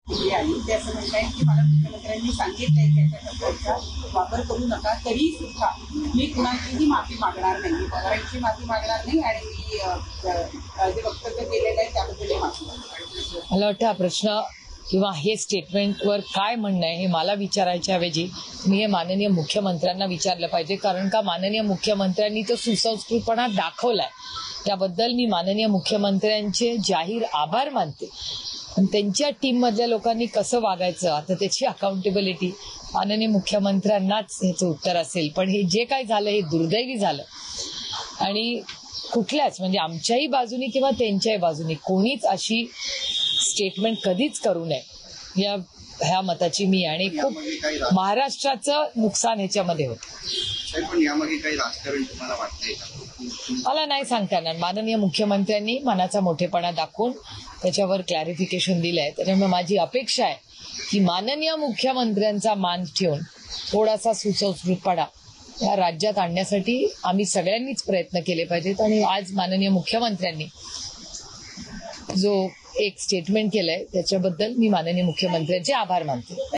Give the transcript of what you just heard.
ते असं म्हणताय की मला मुख्यमंत्र्यांनी सांगितलंय की याच्या शब्दांचा वापर करू नका, तरी सुद्धा मी कुणाचीही माफी मागणार नाही, पवारांची माफी मागणार नाही आणि मी जे वक्तव्य केलेलं आहे त्याबद्दल माफी मागणार. मला वाटतं हा प्रश्न किंवा हे स्टेटमेंटवर काय म्हणणं आहे हे मला विचारायच्या ऐवजी मी हे माननीय मुख्यमंत्र्यांना विचारलं पाहिजे, कारण का माननीय मुख्यमंत्र्यांनी तो सुसंस्कृतपणा दाखवलाय. त्याबद्दल मी माननीय मुख्यमंत्र्यांचे जाहीर आभार मानते. पण त्यांच्या टीममधल्या लोकांनी कसं वागायचं आता त्याची अकाउंटेबिलिटी माननीय मुख्यमंत्र्यांनाच ह्याचं उत्तर असेल. पण हे जे काय झालं हे दुर्दैवी झालं आणि कुठल्याच म्हणजे आमच्याही बाजूनी किंवा त्यांच्याही बाजूनी कोणीच अशी स्टेटमेंट कधीच करू नये ह्या मताची मी आणि खूप महाराष्ट्राचं नुकसान ह्याच्यामध्ये होतं. पण यामागे काही राजकारण तुम्हाला वाटतंय का? मला नाही सांगता येणार. माननीय मुख्यमंत्र्यांनी मनाचा मोठेपणा दाखवून त्याच्यावर क्लॅरिफिकेशन दिलंय. त्याच्यामुळे माझी अपेक्षा आहे की माननीय मुख्यमंत्र्यांचा मान ठेवून थोडासा सुसंस्कृतपणा या राज्यात आणण्यासाठी आम्ही सगळ्यांनीच प्रयत्न केले पाहिजेत. आणि आज माननीय मुख्यमंत्र्यांनी जो एक स्टेटमेंट केलंय त्याच्याबद्दल मी माननीय मुख्यमंत्र्यांचे आभार मानते.